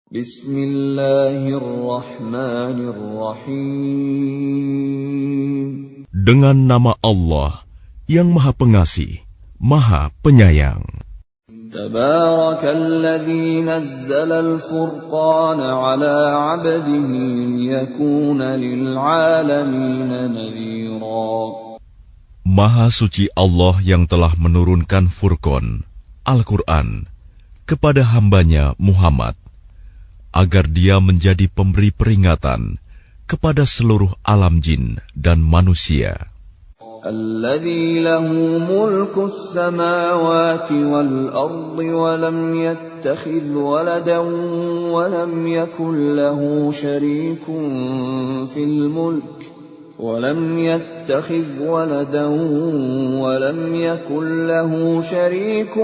Bismillahirrahmanirrahim. Dengan nama Allah yang Maha Pengasih, Maha Penyayang. Tabarakalladzi nazzalal furqana ala 'abdihi liyakuna lil 'alamina nadhira. Maha suci Allah yang telah menurunkan Furqan, Al-Quran, kepada hambanya Muhammad, agar dia menjadi pemberi peringatan kepada seluruh alam jin dan manusia. Alladzi lahu mulkus samawati wal ardi wa lam yattakhidh waladan wa lam yakul lahu syarikun fil mulk ولم يتخذ ولدا ولم يكن له شريك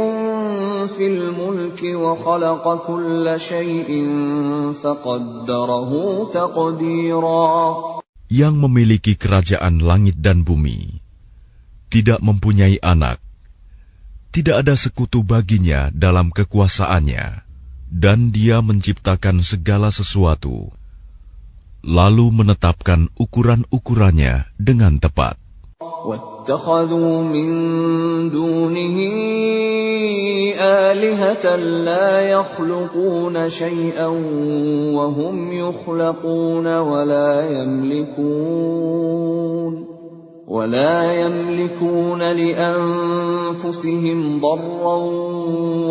في الملك وخلق كل شيء فقدره تقديرا. Yang memiliki kerajaan langit dan bumi, tidak mempunyai anak, tidak ada sekutu baginya dalam kekuasaannya, dan dia menciptakan segala sesuatu, lalu menetapkan ukuran-ukurannya dengan tepat. وَاتَّخَذُوا مِن دُونِهِ آلِهَةً لَّا يَخْلُقُونَ شَيْئًا وَهُمْ يُخْلَقُونَ وَلَا يَمْلِكُونَ لِأَنفُسِهِمْ ضَرًّا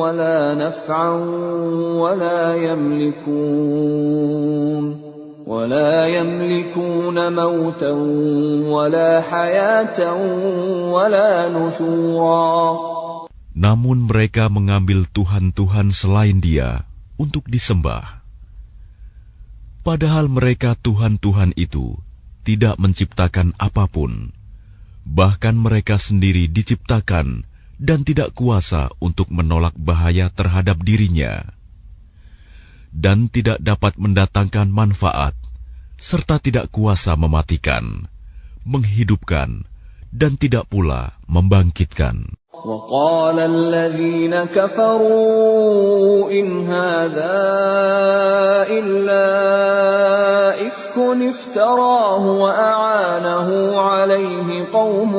وَلَا نَفْعًا ولا يملكون موتا ولا حياة ولا نشورا. Namun mereka mengambil Tuhan-Tuhan selain Dia untuk disembah. Padahal mereka Tuhan-Tuhan itu tidak menciptakan apapun. Bahkan mereka sendiri diciptakan dan tidak kuasa untuk menolak bahaya terhadap dirinya, dan tidak dapat mendatangkan manfaat, serta tidak kuasa mematikan, menghidupkan, dan tidak pula membangkitkan. وَقَالَ الَّذِينَ كَفَرُوا إِنْ هَذَا إِلَّا إِفْكٌ افْتَرَاهُ وَأَعَانَهُ عَلَيْهِ قَوْمٌ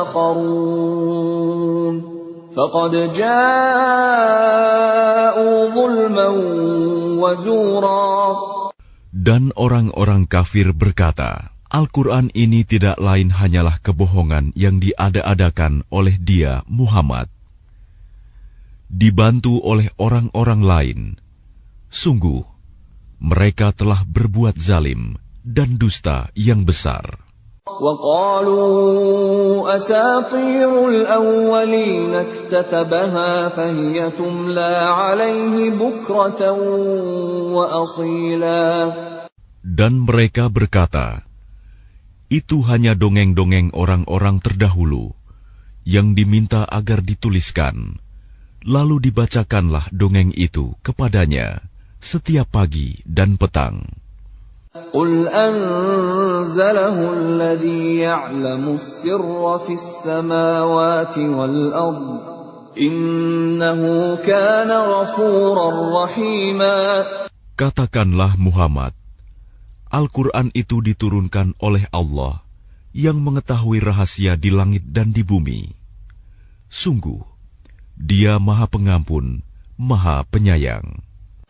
آخَرُونَ فَقَدْ جَاءُوا ظُلْمًا وَزُورًا. Dan orang-orang kafir berkata, Al-Quran ini tidak lain hanyalah kebohongan yang diada-adakan oleh dia, Muhammad, dibantu oleh orang-orang lain. Sungguh, mereka telah berbuat zalim dan dusta yang besar. وَقَالُوا أَسَاطِيرُ الْأَوَّلِينَ اكْتَتَبَهَا فَهِيَ تُمْلَى عَلَيْهِ بُكْرَةً وَأَصِيلًا. Dan mereka berkata, itu hanya dongeng-dongeng orang-orang terdahulu yang diminta agar dituliskan, lalu dibacakanlah dongeng itu kepadanya setiap pagi dan petang. قُلْ أَنزَلَهُ الَّذِي يَعْلَمُ السِّرَّ فِي السَّمَاوَاتِ وَالْأَرْضِ إِنَّهُ كَانَ غَفُورًا رَّحِيمًا. Katakanlah Muhammad, Al-Quran itu diturunkan oleh Allah yang mengetahui rahasia di langit dan di bumi. Sungguh, Dia Maha Pengampun, Maha Penyayang.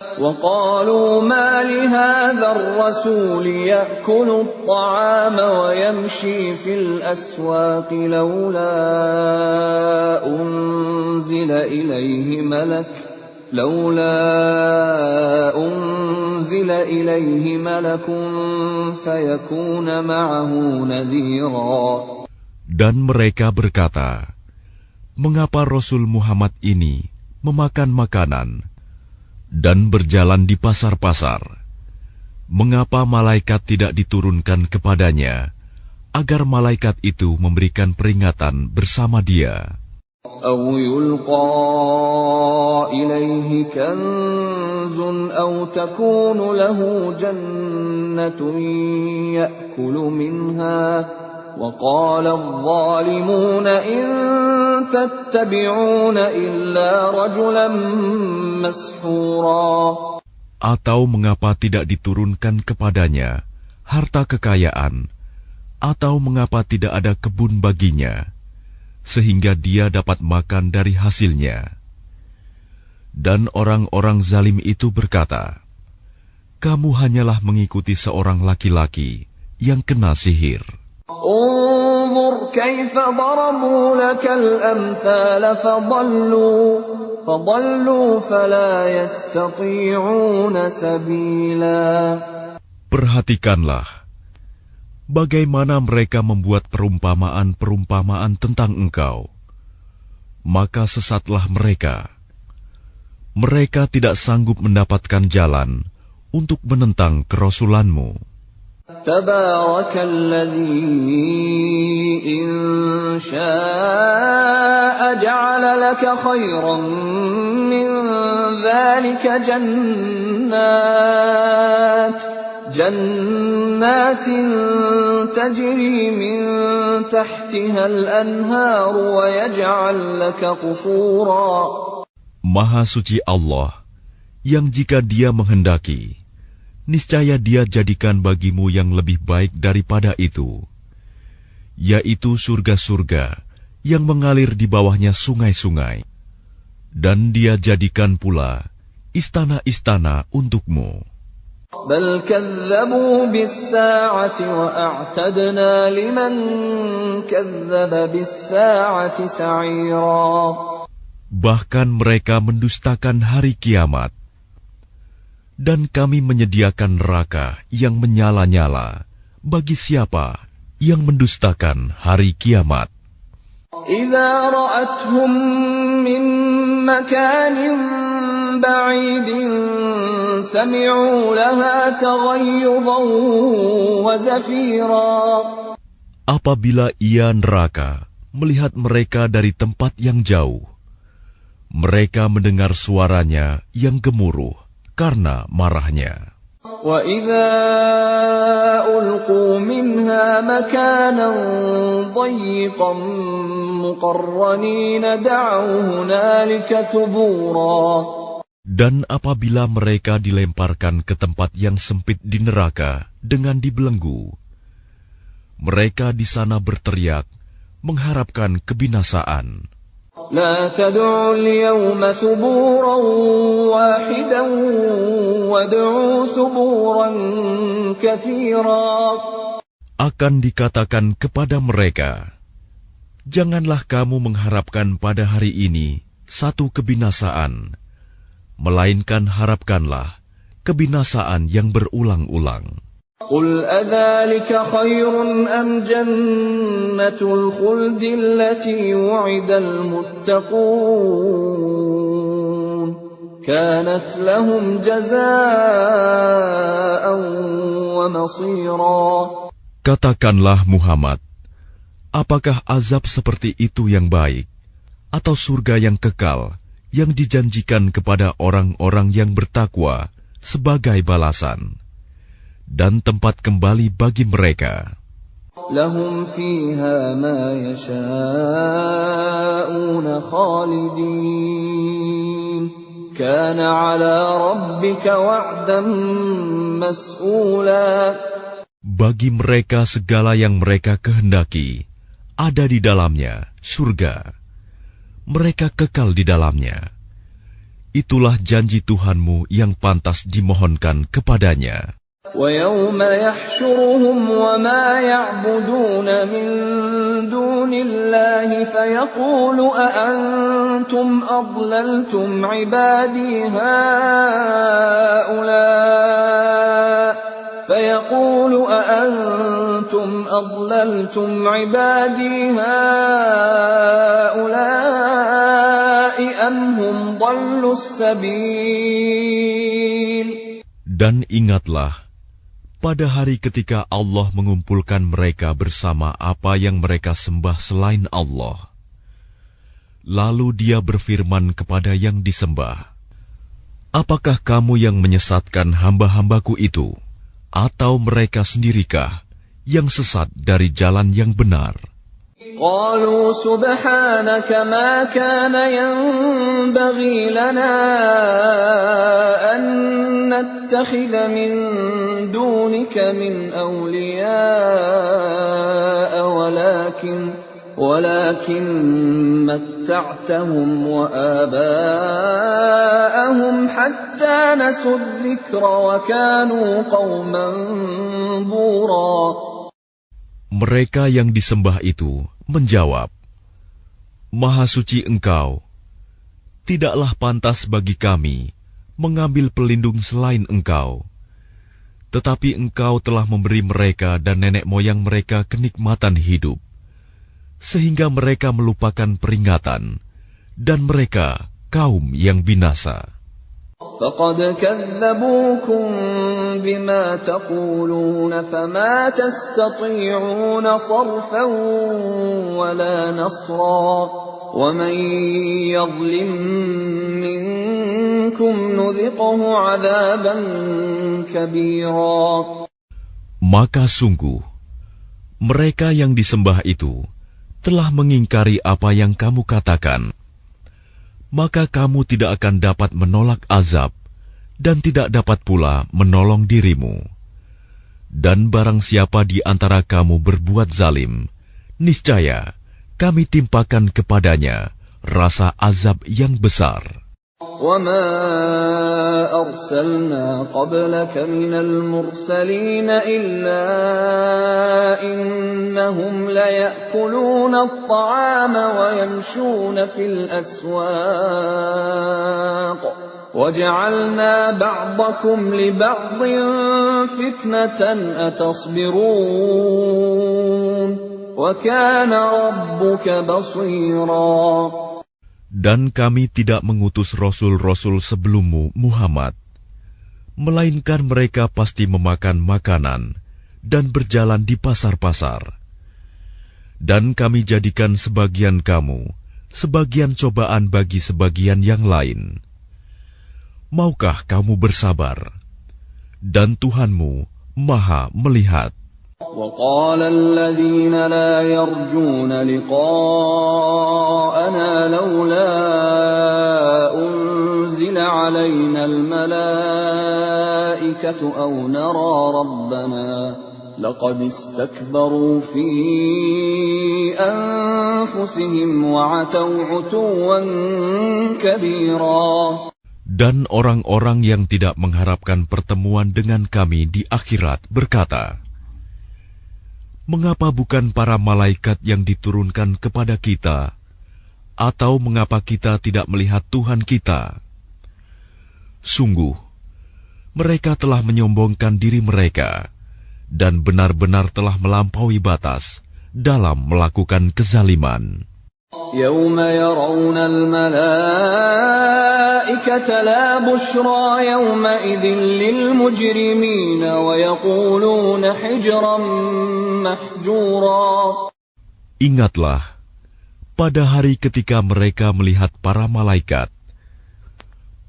وَقَالُوا مَا لِهَذَا الرَّسُولِ يَأْكُلُ الطَّعَامَ وَيَمْشِي فِي الْأَسْوَاقِ لَوْلَا أُنزِلَ إِلَيْهِ مَلَكٌ فَيَكُونَ مَعَهُ نَذِيرًا. Dan mereka berkata, mengapa Rasul Muhammad ini memakan makanan dan berjalan di pasar-pasar? Mengapa malaikat tidak diturunkan kepadanya, agar malaikat itu memberikan peringatan bersama dia? أَوْ يُلْقَى إِلَيْهِ كَنْزٌ أَوْ تَكُونُ لَهُ جَنَّةٌ يَأْكُلُ مِنْهَا وَقَالَ الظَّالِمُونَ إِنْ تَتَّبِعُونَ إِلَّا رَجُلًا مَسْحُورًا. Atau mengapa tidak diturunkan kepadanya harta kekayaan, atau mengapa tidak ada kebun baginya, sehingga dia dapat makan dari hasilnya. Dan orang-orang zalim itu berkata, kamu hanyalah mengikuti seorang laki-laki yang kena sihir. انظر كيف ضربوا لك الأمثال فضلوا فلا يستطيعون سبيلا. Perhatikanlah bagaimana mereka membuat perumpamaan-perumpamaan tentang engkau, maka sesatlah mereka. Mereka tidak sanggup mendapatkan jalan untuk menentang kerasulanmu. Tabarakalladzi in syaa'a ja'ala laka khairan min dzalika jannatin tajri min tahtiha al-anhar wa yaj'al laka qusura. Maha suci Allah, yang jika Dia menghendaki, niscaya Dia jadikan bagimu yang lebih baik daripada itu, yaitu surga-surga yang mengalir di bawahnya sungai-sungai, dan Dia jadikan pula istana-istana untukmu. Bal kadzabu bis-saa'ati wa a'tadna liman kadzdzaba bis-saa'ati sa'ira. Bahkan mereka mendustakan hari kiamat, dan kami menyediakan neraka yang menyala-nyala bagi siapa yang mendustakan hari kiamat. Idza ra'athum min makanin ba'idin sami'u laha taghayyuzan wa zafira. Apabila ia neraka melihat mereka dari tempat yang jauh, mereka mendengar suaranya yang gemuruh karena marahnya. وَإِذَا أُلْقُوا مِنْهَا مَكَانًا ضَيِّقًا مُقَرَّنِينَ دَعَوْا هُنَالِكَ ثُبُورًا. Dan apabila mereka dilemparkan ke tempat yang sempit di neraka dengan dibelenggu, mereka di sana berteriak mengharapkan kebinasaan. لا تدعوا اليوم ثبورا واحدا وادعوا ثبورا كثيرا. Akan dikatakan kepada mereka, janganlah kamu mengharapkan pada hari ini satu kebinasaan, melainkan harapkanlah kebinasaan yang berulang-ulang. قل أذلك خير أم جنة الخلد التي وعد المتقون كانت لهم جزاء ومصيرا. Katakanlah Muhammad, apakah azab seperti itu yang baik, atau surga yang kekal yang dijanjikan kepada orang-orang yang bertakwa sebagai balasan dan tempat kembali bagi mereka? Lahum fiha ma yasha'una khalidin kana 'ala rabbika wa'dan mas'ula. Bagi mereka segala yang mereka kehendaki ada di dalamnya surga. Mereka kekal di dalamnya. Itulah janji Tuhanmu yang pantas dimohonkan kepadanya. وَيَوْمَ يَحْشُرُهُمْ وَمَا يَعْبُدُونَ مِن دُونِ اللَّهِ فَيَقُولُ أَأَنْتُمْ أَضْلَلْتُمْ عِبَادِي هَؤُلَاءِ أَمْ هُمْ ضَلُّوا السَّبِيلَ. Dan ingatlah pada hari ketika Allah mengumpulkan mereka bersama apa yang mereka sembah selain Allah. Lalu Dia berfirman kepada yang disembah, apakah kamu yang menyesatkan hamba-hambaku itu, atau mereka sendirikah yang sesat dari jalan yang benar? قالوا سبحانك ما كان ينبغي لنا أن نتخذ من دونك من أولياء ولكن متعتهم وآباءهم حتى نسوا الذكر وكانوا قوما بورا. Mereka yang disembah itu menjawab, Maha suci Engkau, tidaklah pantas bagi kami mengambil pelindung selain Engkau. Tetapi Engkau telah memberi mereka dan nenek moyang mereka kenikmatan hidup, sehingga mereka melupakan peringatan, dan mereka kaum yang binasa. فَقَدْ كَذَّبُوكُمْ بِمَا تَقُولُونَ فَمَا تَسْتَطِيعُونَ صَرْفًا وَلَا نَصْرًا وَمَنْ يَظْلِمْ مِنْكُمْ نُذِقْهُ عَذَابًا كَبِيرًا. Maka sungguh, mereka yang disembah itu telah mengingkari apa yang kamu katakan. Maka kamu tidak akan dapat menolak azab dan tidak dapat pula menolong dirimu. Dan barang siapa di antara kamu berbuat zalim, niscaya kami timpakan kepadanya rasa azab yang besar. وَمَا أَرْسَلْنَا قَبْلَكَ مِنَ الْمُرْسَلِينَ إِلَّا إِنَّهُمْ لَيَأْكُلُونَ الطَّعَامَ وَيَمْشُونَ فِي الْأَسْوَاقِ وَجَعَلْنَا بَعْضَكُمْ لِبَعْضٍ فِتْنَةً أَتَصْبِرُونَ وَكَانَ رَبُّكَ بَصِيرًا. Dan kami tidak mengutus rasul-rasul sebelummu, Muhammad, melainkan mereka pasti memakan makanan dan berjalan di pasar-pasar. Dan kami jadikan sebagian kamu sebagian cobaan bagi sebagian yang lain. Maukah kamu bersabar? Dan Tuhanmu Maha melihat. وَقَالَ الَّذِينَ لَا يَرْجُونَ لِقَاءَنَا لَوْلَا أُنْزِلَ عَلَيْنَا الْمَلَائِكَةُ أَوْ نَرَى رَبَّنَا لَقَدِ اسْتَكْبَرُوا فِي أَنفُسِهِمْ وَعَتَوْا عُتُوًّا كَبِيرًا. Dan orang-orang yang tidak mengharapkan pertemuan dengan kami di akhirat berkata, mengapa bukan para malaikat yang diturunkan kepada kita? Atau mengapa kita tidak melihat Tuhan kita? Sungguh, mereka telah menyombongkan diri mereka dan benar-benar telah melampaui batas dalam melakukan kezaliman. يَوْمَ يَرَوْنَ الْمَلَائِكَةَ لَا بُشْرَى يَوْمَئِذٍ لِلْمُجْرِمِينَ وَيَقُولُونَ حِجْرًا مَحْجُورًا. Ingatlah, pada hari ketika mereka melihat para malaikat,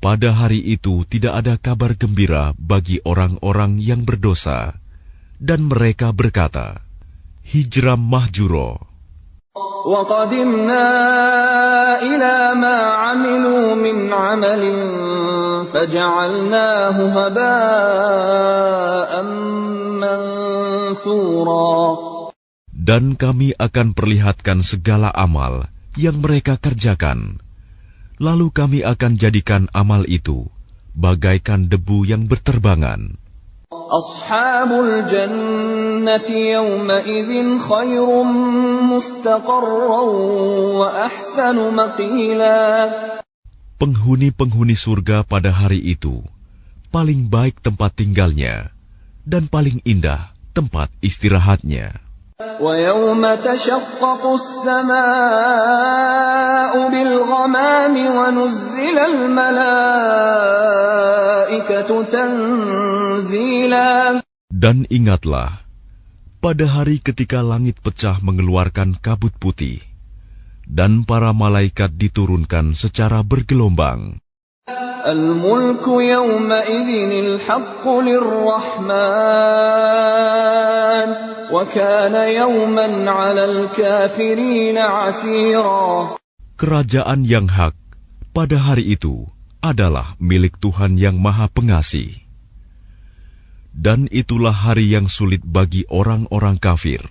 pada hari itu tidak ada kabar gembira bagi orang-orang yang berdosa, dan mereka berkata, hijram mahjuro. وَقَدِمْنَا إِلَى مَا عَمِلُوا مِنْ عَمَلٍ فَجَعَلْنَاهُ هَبَاءً مَنْثُورًا. Dan kami akan perlihatkan segala amal yang mereka kerjakan, lalu kami akan jadikan amal itu bagaikan debu yang berterbangan. Ashabul jannati yawma idzin khairum mustaqarran wa ahsanu maqila. Penghuni-penghuni surga pada hari itu paling baik tempat tinggalnya dan paling indah tempat istirahatnya. Wa yawma tashaqqaqu as-samaa'u bil ghamami wa nuzzila al malaa'ikatu tanzila. Dan ingatlah, pada hari ketika langit pecah mengeluarkan kabut putih, dan para malaikat diturunkan secara bergelombang. Al-mulku yawma idzin al-haqqu lir-rahman. الميزان وكان يوما على الكافرين عسيرا. Kerajaan yang hak pada hari itu adalah milik Tuhan yang Maha Pengasih. Dan itulah hari yang sulit bagi orang-orang kafir.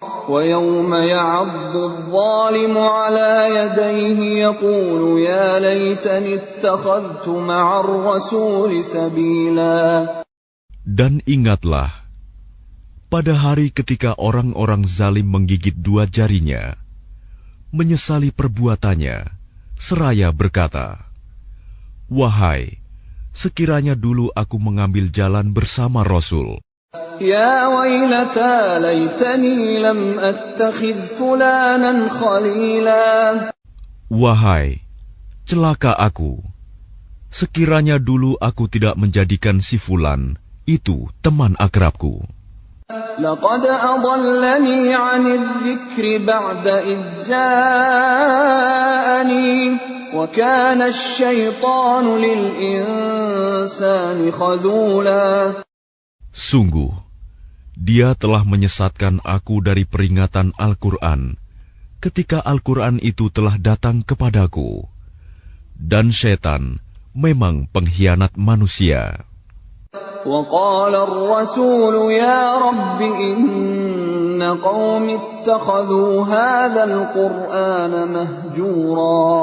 وَيَوْمَ يَعَضُّ الظَّالِمُ عَلَى يَدَيْهِ يَقُولُ يَا لَيْتَنِي اتَّخَذْتُ مَعَ الرَّسُولِ سَبِيلًا. Dan ingatlah, pada hari ketika orang-orang zalim menggigit dua jarinya, menyesali perbuatannya, seraya berkata, "Wahai, sekiranya dulu aku mengambil jalan bersama Rasul. يا ويلتى ليتني لم أتخذ فلانا خليلا." Wahai, celaka aku, sekiranya dulu aku tidak menjadikan si Fulan itu teman akrabku. لقد أضلني عن الذكر بعد إذ جاءني وكان الشيطان للإنسان خذولا. Sungguh, dia telah menyesatkan aku dari peringatan Al-Quran ketika Al-Quran itu telah datang kepadaku. Dan syaitan memang pengkhianat manusia. وقال الرسول يا رب إن قوم اتخذوا هذا القرآن مهجورا.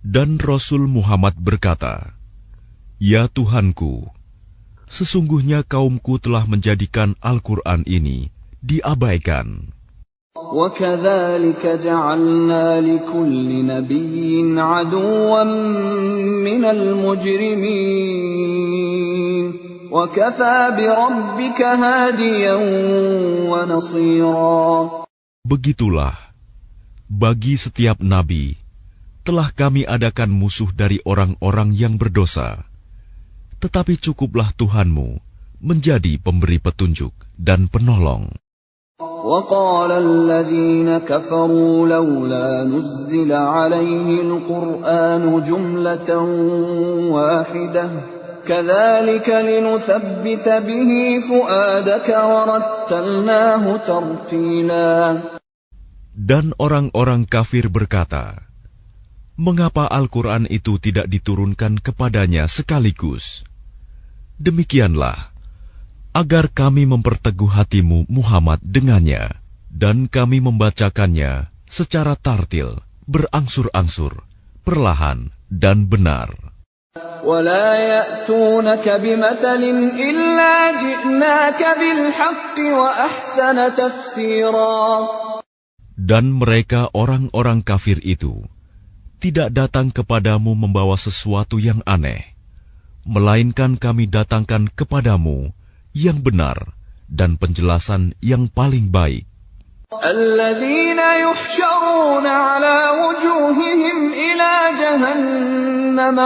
Dan Rasul Muhammad berkata, "Ya Tuhanku, sesungguhnya kaumku telah menjadikan Al-Quran ini diabaikan." وَكَذَلِكَ جَعَلْنَا لِكُلِّ نَبِيٍّ عَدُوًّا مِّنَ الْمُجْرِمِينَ وَكَفَى بِرَبِّكَ هَادِيًا وَنَصِيرًا. Begitulah, bagi setiap nabi telah kami adakan musuh dari orang-orang yang berdosa. Tetapi cukuplah Tuhanmu menjadi pemberi petunjuk dan penolong. وَقَالَ الَّذِينَ كَفَرُوا لَوْلَا نُزِّلَ عَلَيْهِ الْقُرْآنُ جُمْلَةً وَاحِدَةً كَذَلِكَ لِنُثَبِّتَ بِهِ فُؤَادَكَ وَرَتَّلْنَاهُ تَرْتِيلًا. Dan orang-orang kafir berkata, "Mengapa Al-Quran itu tidak diturunkan kepadanya sekaligus?" Demikianlah, agar kami memperteguh hatimu Muhammad dengannya, dan kami membacakannya secara tartil, berangsur-angsur, perlahan dan benar. وَلَا يَأْتُونَكَ بِمَثَلٍ إِلَّا جِئْنَاكَ بِالْحَقِّ وَأَحْسَنَ تَفْسِيرًا. Dan mereka orang-orang kafir itu tidak datang kepadamu membawa sesuatu yang aneh, melainkan kami datangkan kepadamu yang benar dan penjelasan yang paling baik. الَّذِينَ يُحْشَرُونَ عَلَى وُجُوهِهِمْ إِلَى جَهَنَّمَ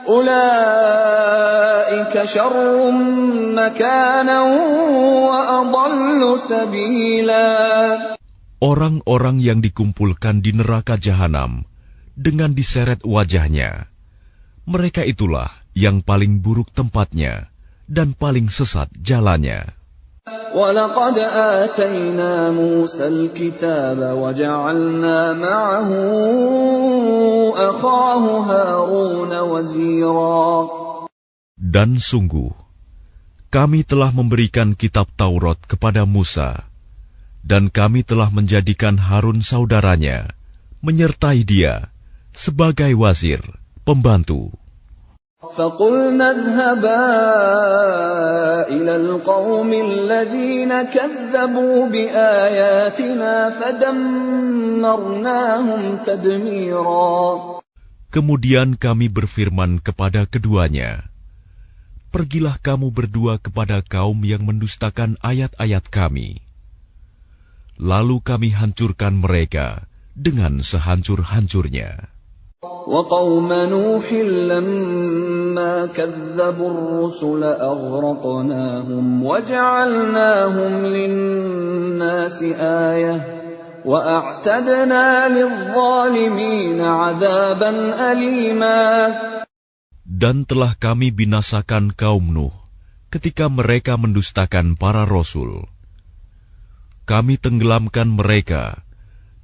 أُولَئِكَ شَرٌّ مَكَانًا وَأَضَلُّ سَبِيلًا. Orang-orang yang dikumpulkan di neraka jahanam dengan diseret wajahnya, mereka itulah yang paling buruk tempatnya dan paling sesat jalannya. وَلَقَدْ آتَيْنَا مُوسَى الْكِتَابَ وَجَعَلْنَا مَعَهُ أَخَاهُ هَارُونَ وَزِيرًا. Dan sungguh, kami telah memberikan kitab Taurat kepada Musa, dan kami telah menjadikan Harun saudaranya, menyertai dia sebagai wazir, pembantu. فَقُلْنَا اذْهَبَا إِلَى الْقَوْمِ الَّذِينَ كَذَّبُوا بِآيَاتِنَا فَدَمَّرْنَاهُمْ تَدْمِيرًا. Kemudian kami berfirman kepada keduanya, "Pergilah kamu berdua kepada kaum yang mendustakan ayat-ayat kami. Lalu kami hancurkan mereka dengan sehancur-hancurnya." وَقَوْمَ نُوحٍ لَمَّا كَذَّبُوا الرُّسُلَ أَغْرَقْنَاهُمْ وَجَعَلْنَاهُمْ لِلنَّاسِ آيَةً وَأَعْتَدْنَا لِلظَّالِمِينَ عَذَابًا أَلِيمًا. Dan telah kami binasakan kaum Nuh ketika mereka mendustakan para rasul. Kami tenggelamkan mereka,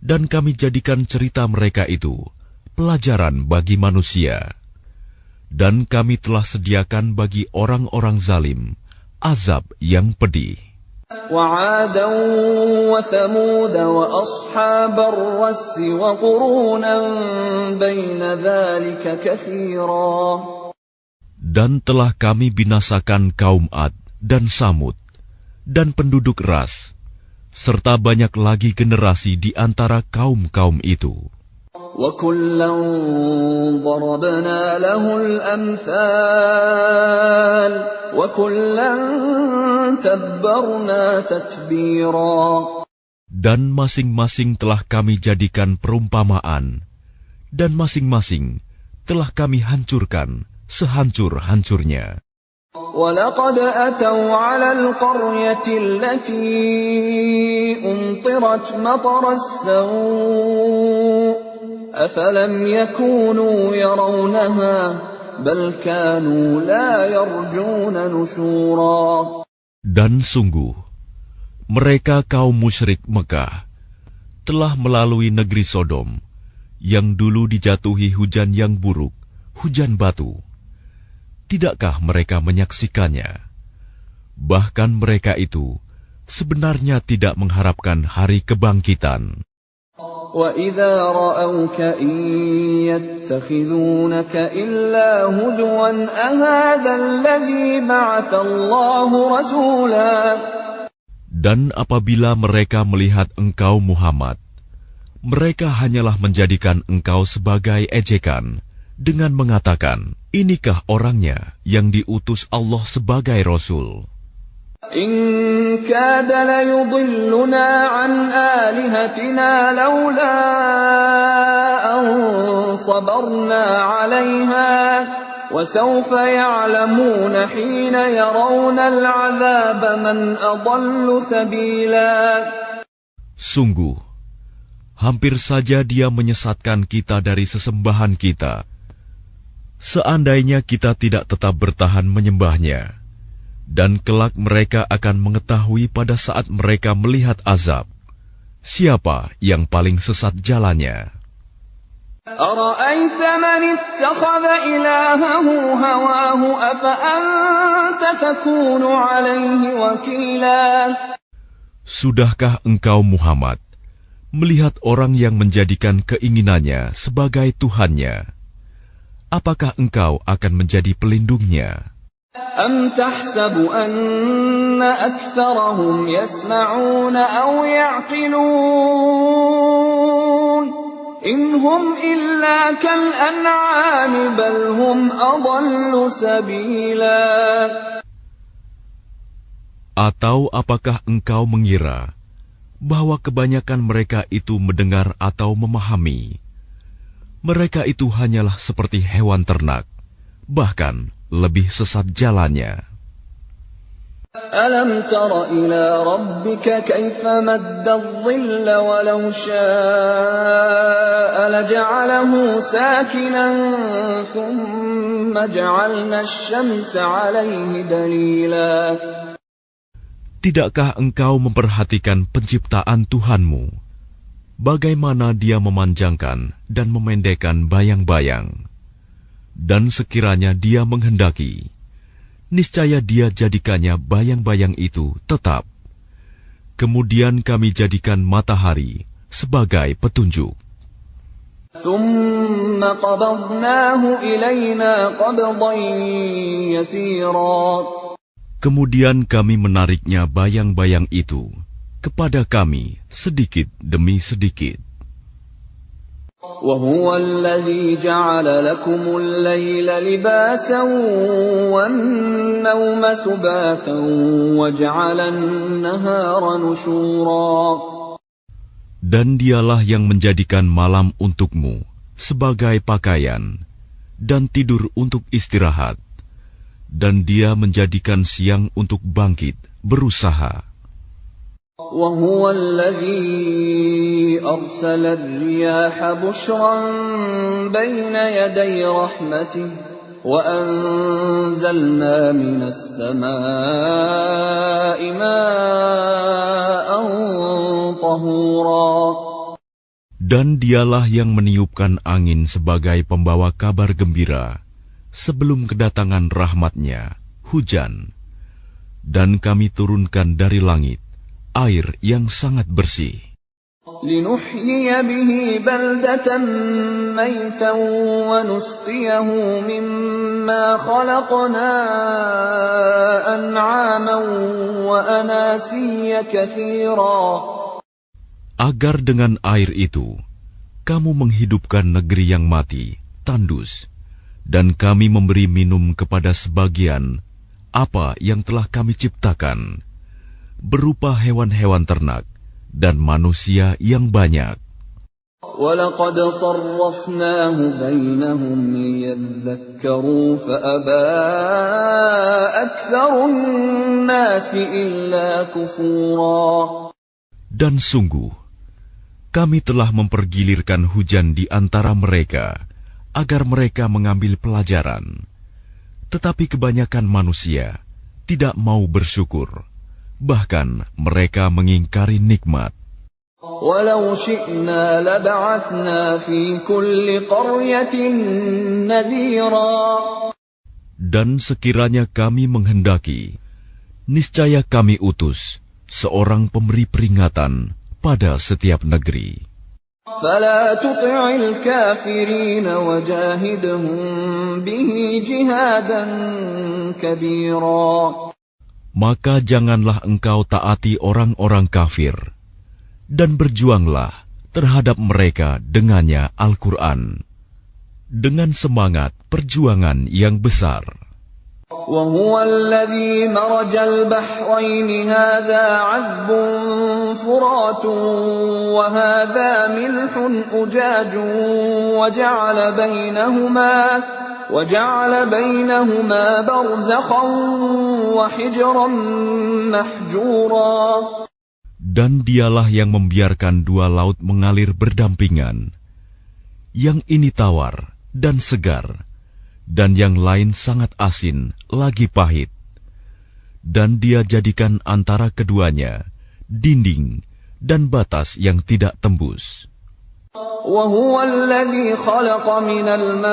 dan kami jadikan cerita mereka itu pelajaran bagi manusia. Dan kami telah sediakan bagi orang-orang zalim azab yang pedih. وعادا وثمود وأصحاب الرس وقرونا بين ذلك كثيرا. Dan telah kami binasakan kaum Ad dan Samud dan penduduk Ras, serta banyak lagi generasi di antara kaum-kaum itu. وَكُلًّا ضَرَبْنَا لَهُ الْأَمْثَالَ وَكُلًّا تَبَّرْنَا تَتْبِيرًا. Dan masing-masing telah kami jadikan perumpamaan, dan masing-masing telah kami hancurkan sehancur-hancurnya. وَلَقَدْ أَتَوْا عَلَى الْقَرْيَةِ الَّتِي أُمْطِرَتْ مَطَرَ السَّوْءِ أَفَلَمْ يَكُونُوا يَرَوْنَهَا بَلْ كَانُوا لَا يَرْجُونَ نُشُورًا. Dan sungguh, mereka kaum musyrik Mekah telah melalui negeri Sodom, yang dulu dijatuhi hujan yang buruk, hujan batu. Tidakkah mereka menyaksikannya? Bahkan mereka itu sebenarnya tidak mengharapkan hari kebangkitan. وَإِذَا رَأَوْكَ إِن يَتَّخِذُونَكَ إِلَّا هُزُوًا أَهَذَا الَّذِي بَعَثَ اللَّهُ رَسُولًا. Dan apabila mereka melihat engkau Muhammad, mereka hanyalah menjadikan engkau sebagai ejekan dengan mengatakan, inikah orangnya yang diutus Allah sebagai Rasul? إِن كَادَ لَيُضِلُّنَا عَنْ آلِهَتِنَا لَوْلَا أَن صَبَرْنَا عَلَيْهَا وَسَوْفَ يَعْلَمُونَ حِينَ يَرَوْنَ الْعَذَابَ مَنْ أَضَلُّ سَبِيلًا. Sungguh, hampir saja dia menyesatkan kita dari sesembahan kita. Seandainya kita tidak tetap bertahan menyembahnya, dan kelak mereka akan mengetahui pada saat mereka melihat azab, siapa yang paling sesat jalannya. أَرَأَيْتَ مَنِ اتَّخَذَ إِلَٰهَهُ هَوَاهُ أَفَأَنتَ تَكُونُ عَلَيْهِ وَكِيلًا. Sudahkah engkau Muhammad melihat orang yang menjadikan keinginannya sebagai Tuhannya? Apakah engkau akan menjadi pelindungnya? أَمْ تَحْسَبُ أَنَّ أَكْثَرَهُمْ يَسْمَعُونَ أَوْ يَعْقِلُونَ إِنْ هُمْ إِلَّا كَالْأَنْعَامِ بَلْ هُمْ أَضَلُّ سَبِيلًا. Atau apakah engkau mengira bahwa kebanyakan mereka itu mendengar atau memahami? Mereka itu hanyalah seperti hewan ternak, bahkan lebih sesat jalannya. أَلَمْ تَرَ إِلَى رَبِّكَ كَيْفَ مَدَّ الظِّلَّ وَلَوْ شَاءَ لَجَعَلَهُ سَاكِنًا ثُمَّ جَعَلْنَا الشَّمْسَ عَلَيْهِ دَلِيلًا. Tidakkah engkau memperhatikan penciptaan Tuhanmu, bagaimana Dia memanjangkan dan memendekkan bayang-bayang? Dan sekiranya Dia menghendaki, niscaya Dia jadikannya bayang-bayang itu tetap. Kemudian kami jadikan matahari sebagai petunjuk. ثُمَّ قَبَضْنَاهُ إِلَيْنَا قَبْضًا يَسِيرًا. Kemudian kami menariknya bayang-bayang itu kepada kami sedikit demi sedikit. وَهُوَ الَّذِي جَعَلَ لَكُمُ اللَّيْلَ لِبَاسًا وَالنَّوْمَ سُبَاتًا وَجَعَلَ النَّهَارَ نُشُورًا. Dan Dialah yang menjadikan malam untukmu sebagai pakaian dan tidur untuk istirahat, dan Dia menjadikan siang untuk bangkit berusaha. وَهُوَ الَّذِي أَرْسَلَ الرِّيَاحَ بُشْرًا بَيْنَ يَدَيْ رَحْمَتِهِ وَأَنزَلْنَا مِنَ السَّمَاءِ مَاءً طَهُورًا. Dan dialah yang meniupkan angin sebagai pembawa kabar gembira sebelum kedatangan rahmat-Nya, hujan. Dan kami turunkan dari langit air yang sangat bersih. لِنُحْيِيَ بِهِ بَلْدَةً مَيْتًا وَنُسْقِيَهُ مِمَّا خَلَقْنَا أَنْعَامًا وَأَنَاسِيَّ كَثِيرًا. Agar dengan air itu kamu menghidupkan negeri yang mati, tandus, dan kami memberi minum kepada sebagian apa yang telah kami ciptakan, berupa hewan-hewan ternak dan manusia yang banyak. وَلَقَدْ صَرَّفْنَاهُ بَيْنَهُمْ لِيَذَّكَّرُوا فَأَبَى أَكْثَرُ النَّاسِ إِلَّا كُفُورًا. Dan sungguh, kami telah mempergilirkan hujan di antara mereka agar mereka mengambil pelajaran. Tetapi kebanyakan manusia tidak mau bersyukur, bahkan mereka mengingkari nikmat. وَلَوْ شِئْنَا لَبَعَثْنَا فِي كُلِّ قَرْيَةٍ نَذِيرًا. Dan sekiranya kami menghendaki, niscaya kami utus seorang pemberi peringatan pada setiap negeri. فَلَا تُطِعِ الْكَافِرِينَ وَجَاهِدْهُم بِهِ جِهَادًا كَبِيرًا. Maka janganlah engkau taati orang-orang kafir, dan berjuanglah terhadap mereka dengannya Al-Quran, dengan semangat perjuangan yang besar. وَهُوَ الَّذِي مَرَجَ الْبَحْرَيْنِ هَذَا عَذْبٌ فُرَاتٌ وَهَذَا مِلْحٌ أُجَاجٌ وَجَعَلَ بَيْنَهُمَا بَرْزَخًا وَحِجْرًا مَحْجُورًا. Dan dialah yang membiarkan dua laut mengalir berdampingan, yang ini tawar dan segar, dan yang lain sangat asin lagi pahit. Dan Dia jadikan antara keduanya dinding dan batas yang tidak tembus. وَهُوَ الَّذِي خَلَقَ مِنَ الْمَاءِ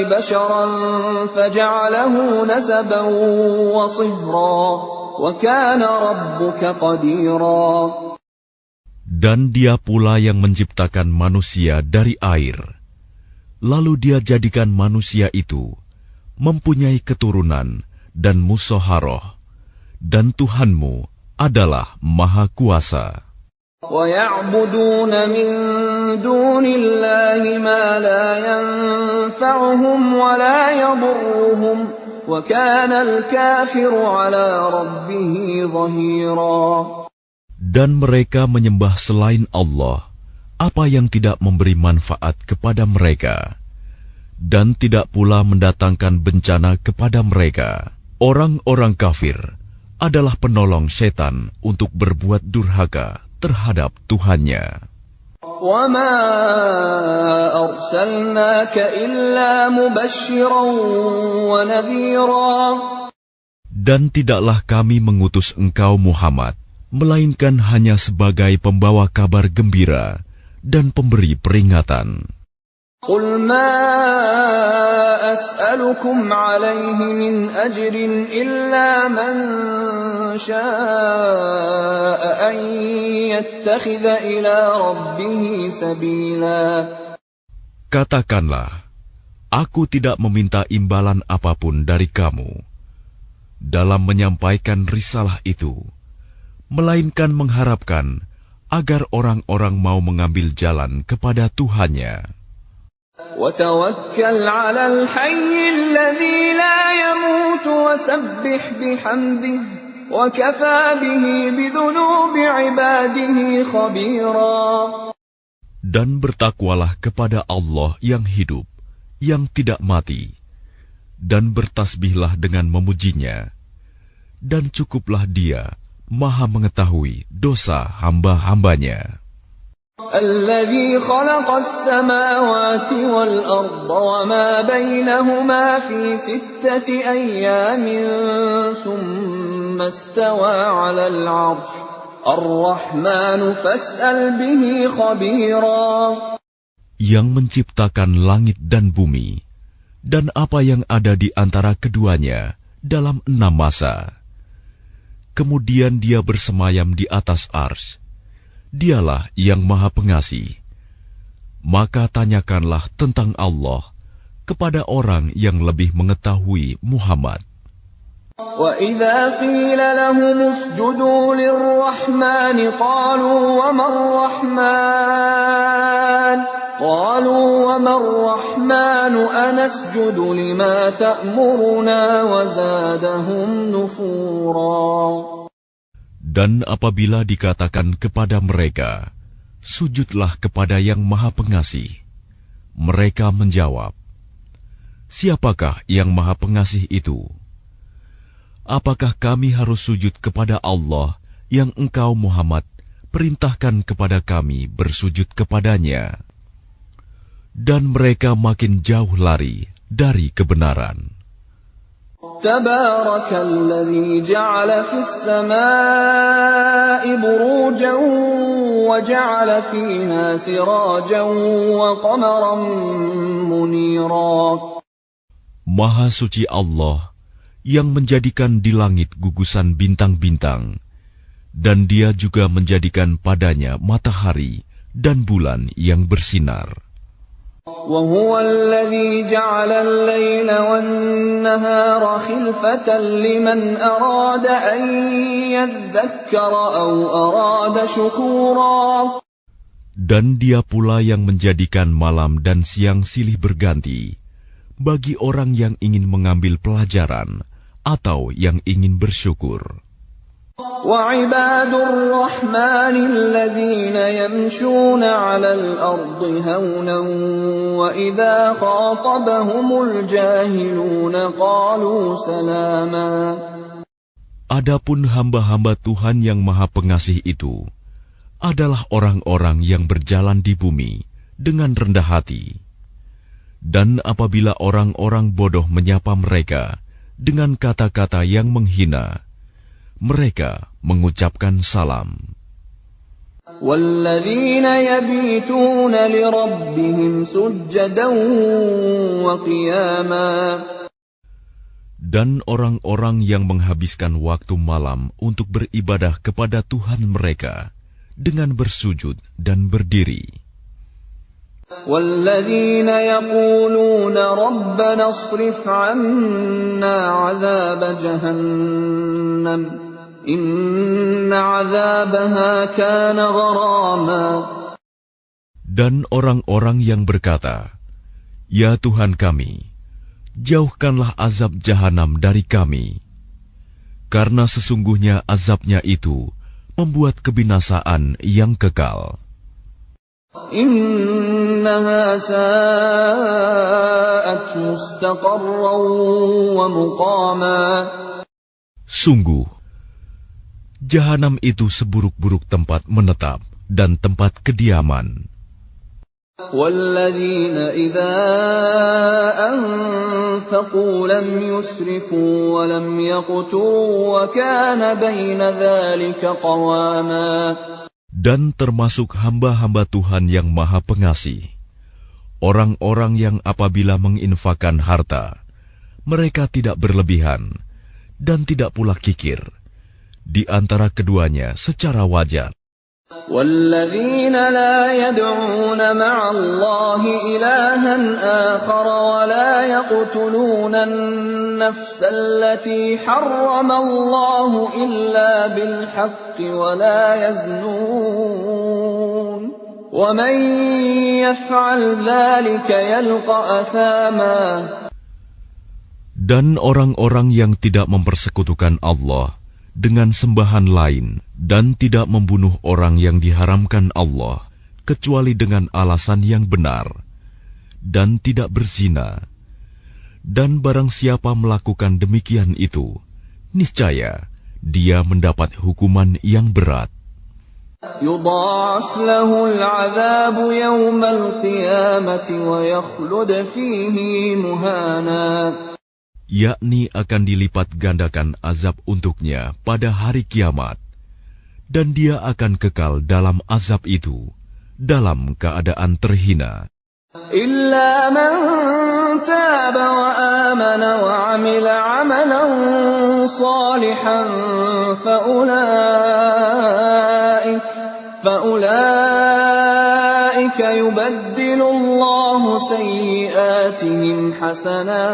بَشَرًا فَجَعَلَهُ نَسَبًا وَصِهْرًا وَكَانَ رَبُّكَ قَدِيرًا. Dan Dia pula yang menciptakan manusia dari air. Lalu Dia jadikan manusia itu mempunyai keturunan dan musyawarah, dan Tuhanmu adalah Maha Kuasa. وَيَعْبُدُونَ مِن دُونِ اللَّهِ مَا لَا يَنفَعُهُمْ وَلَا يَضُرُّهُمْ وَكَانَ الْكَافِرُ عَلَى رَبِّهِ ظَهِيرًا. Dan mereka menyembah selain Allah apa yang tidak memberi manfaat kepada mereka, dan tidak pula mendatangkan bencana kepada mereka. Orang-orang kafir adalah penolong setan untuk berbuat durhaka terhadap Tuhannya. وَمَا أَرْسَلْنَاكَ إِلَّا مُبَشِّرًا وَنَذِيرًا. Dan tidaklah kami mengutus engkau Muhammad, melainkan hanya sebagai pembawa kabar gembira dan pemberi peringatan. قُلْ مَا أَسْأَلُكُمْ عَلَيْهِ مِنْ أَجْرٍ إِلَّا مَنْ شَاءَ أَنْ يَتَّخِذَ إِلَى رَبِّهِ سَبِيلًا. Katakanlah, aku tidak meminta imbalan apapun dari kamu dalam menyampaikan risalah itu, melainkan mengharapkan agar orang-orang mau mengambil jalan kepada Tuhannya. وَتَوَكَّلْ عَلَى الْحَيِّ الَّذِي لَا يَمُوتُ وَسَبِّحْ بِحَمْدِهِ وَكَفَى بِهِ بِذُنُوبِ عِبَادِهِ خَبِيرًا. Dan bertakwalah kepada Allah yang hidup, yang tidak mati, dan bertasbihlah dengan memujinya, dan cukuplah Dia Maha mengetahui dosa hamba-hambanya. الذي خلق السماوات والأرض وما بينهما في 6 أيام ثم استوى على العرش الرحمن فاسأل به خبيرا. Yang menciptakan langit dan bumi dan apa yang ada di antara keduanya dalam 6 masa. Kemudian dia bersemayam di atas ars. Dialah yang Maha Pengasih. Maka tanyakanlah tentang Allah kepada orang yang lebih mengetahui Muhammad. وَإِذَا قِيلَ لَهُمُ اسْجُدُوا لِلرَّحْمَنِ قَالُوا وَمَا الرَّحْمَنُ أَنَسْجُدُ لِمَا تَأْمُرُنَا وَزَادَهُمْ نُفُورًا. Dan apabila dikatakan kepada mereka, sujudlah kepada yang Maha Pengasih, mereka menjawab, siapakah yang Maha Pengasih itu? Apakah kami harus sujud kepada Allah yang engkau Muhammad perintahkan kepada kami bersujud kepadanya? Dan mereka makin jauh lari dari kebenaran. تبارك الذي جعل في السماء بروجا وجعل فيها سراجا وقمرا منيرا. Maha suci Allah yang menjadikan di langit gugusan bintang-bintang, dan Dia juga menjadikan padanya matahari dan bulan yang bersinar. وهو الذي جعل الليل والنهار خلفة لمن أراد أن يذكر أو أراد شكورا. Dan Dia pula yang menjadikan malam dan siang silih berganti bagi orang yang ingin mengambil pelajaran atau yang ingin bersyukur. وعباد الرحمن الذين يمشون على الأرض هونا وإذا خاطبهم الجاهلون قالوا سلاما. Adapun hamba-hamba Tuhan yang Maha Pengasih itu adalah orang-orang yang berjalan di bumi dengan rendah hati. Dan apabila orang-orang bodoh menyapa mereka dengan kata-kata yang menghina, mereka mengucapkan salam. وَالَّذِينَ يَبِيتُونَ لِرَبِّهِمْ سُجَّدًا وَقِيَامًا. Dan orang-orang yang menghabiskan waktu malam untuk beribadah kepada Tuhan mereka dengan bersujud dan berdiri. وَالَّذِينَ يَقُولُونَ رَبَّنَا اصْرِفْ عَنَّا عَذَابَ جَهَنَّمَ إِنَّ عَذَابَهَا كَانَ غَرَامًا. Dan orang-orang yang berkata, Ya Tuhan kami, jauhkanlah azab jahanam dari kami, karena sesungguhnya azabnya itu membuat kebinasaan yang kekal. إِنَّهَا سَاءَتْ مُسْتَقَرًّا وَمُقَامًا. Sungguh, jahanam itu seburuk-buruk tempat menetap dan tempat kediaman. وَالَّذِينَ إِذَا أَنفَقُوا لَمْ يُسْرِفُوا وَلَمْ يَقْتُرُوا وَكَانَ بَيْنَ ذَلِكَ قَوَامًا. Dan termasuk hamba-hamba Tuhan yang Maha Pengasih, orang-orang yang apabila menginfakkan harta, mereka tidak berlebihan dan tidak pula kikir, di antara keduanya secara wajar. وَالَّذِينَ لَا يَدْعُونَ مَعَ اللَّهِ إِلَٰهًا آخَرَ وَلَا يَقْتُلُونَ النَّفْسَ الَّتِي حَرَّمَ اللَّهُ إِلَّا بِالْحَقِّ وَلَا يَزْنُونَ وَمَن يَفْعَلْ ذَلِكَ يَلْقَ أَثَامًا. Dan orang-orang yang tidak mempersekutukan Allah dengan sembahan lain dan tidak membunuh orang yang diharamkan Allah kecuali dengan alasan yang benar dan tidak berzina, dan barang siapa melakukan demikian itu, niscaya dia mendapat hukuman yang berat. يضاعف له العذاب يوم القيامة ويخلد فيه مهانا. Yakni akan dilipat gandakan azab untuknya pada hari kiamat, dan dia akan kekal dalam azab itu, dalam keadaan terhina. إلا من تاب وآمن وعمل عملا صالحا فأولئك يبدل الله سيئاتهم حسنات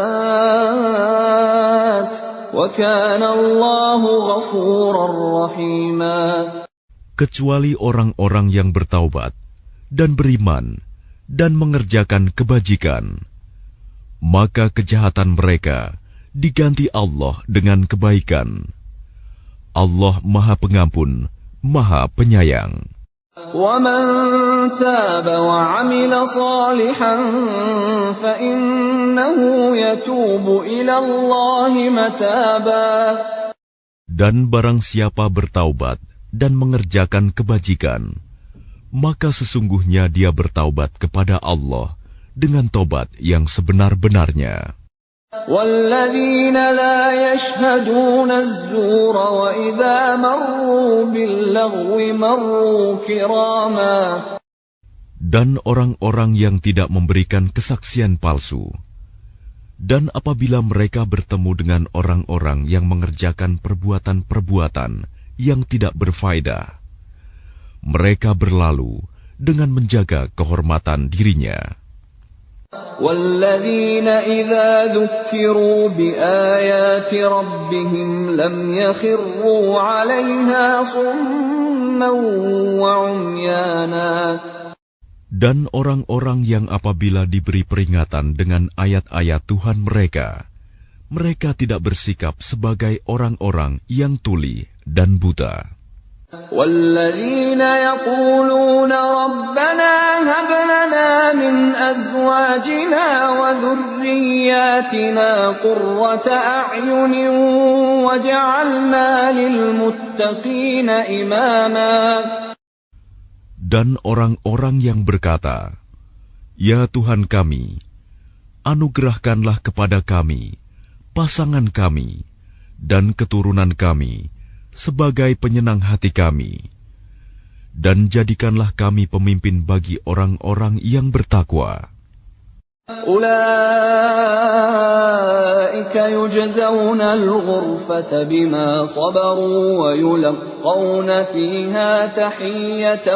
وكان الله غفورا رحيما. Kecuali orang-orang yang bertaubat dan beriman dan mengerjakan kebajikan, maka kejahatan mereka diganti Allah dengan kebaikan. Allah Maha Pengampun, Maha Penyayang. وَمَن تَابَ وَعَمِلَ صَالِحًا فَإِنَّهُ يَتُوبُ إِلَى اللَّهِ مَتَابًا. Dan barang siapa bertaubat dan mengerjakan kebajikan, maka sesungguhnya dia bertaubat kepada Allah dengan tobat yang sebenar-benarnya. وَالَّذِينَ لَا يَشْهَدُونَ الزُّورَ وَإِذَا مَرُّوا بِاللَّغْوِ مَرُّوا كِرَامًا. Dan orang-orang yang tidak memberikan kesaksian palsu, dan apabila mereka bertemu dengan orang-orang yang mengerjakan perbuatan-perbuatan yang tidak berfaedah, mereka berlalu dengan menjaga kehormatan dirinya. وَالَّذِينَ إِذَا ذُكِّرُوا بِآيَاتِ رَبِّهِمْ لَمْ يَخِرُّوا عَلَيْهَا صُمًّا وَعُمْيَانًا. Dan orang-orang yang apabila diberi peringatan dengan ayat-ayat Tuhan mereka, mereka tidak bersikap sebagai orang-orang yang tuli dan buta. وَالَّذِينَ يَقُولُونَ رَبَّنَا هَبْ لَنَا مِنْ أَزْوَاجِنَا وَذُرِّيَّاتِنَا قُرَّةَ أَعْيُنٍ وَاجْعَلْنَا لِلْمُتَّقِينَ إِمَامًا. Dan orang-orang yang berkata, "Ya Tuhan kami, anugerahkanlah kepada kami pasangan kami dan keturunan kami sebagai penyenang hati kami, dan jadikanlah kami pemimpin bagi orang-orang yang bertakwa." أُولَئِكَ يُجْزَوْنَ الْغُرْفَةَ بِمَا صَبَرُوا وَيُلَقَّوْنَ فِيهَا تَحِيَّةً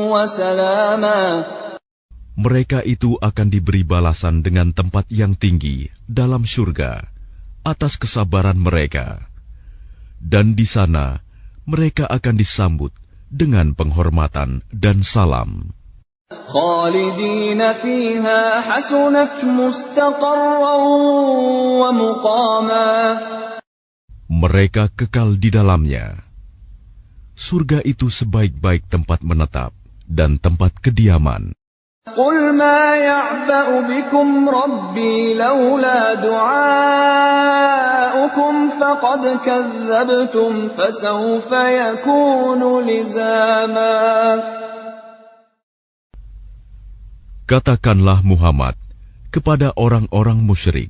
وَسَلَامًا. Mereka itu akan diberi balasan dengan tempat yang tinggi dalam surga atas kesabaran mereka. Dan di sana mereka akan disambut dengan penghormatan dan salam. خَالِدِينَ فِيهَا حَسُنَتْ مُسْتَقَرًّا وَمُقَامًا. Mereka kekal di dalamnya. Surga itu sebaik-baik tempat menetap dan tempat kediaman. قُلْ مَا يَعْبَأُ بِكُمْ رَبِّي لَوْلَا دُعَاؤُكُمْ فَقَدْ كَذَّبْتُمْ فَسَوْفَ يَكُونُ لِزَامًا. Katakanlah Muhammad kepada orang-orang musyrik,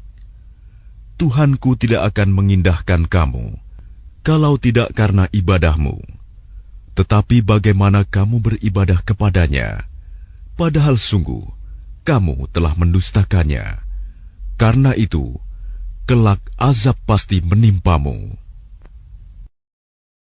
Tuhanku tidak akan mengindahkan kamu kalau tidak karena ibadahmu. Tetapi bagaimana kamu beribadah kepadanya, padahal sungguh kamu telah mendustakannya. Karena itu, kelak azab pasti menimpamu.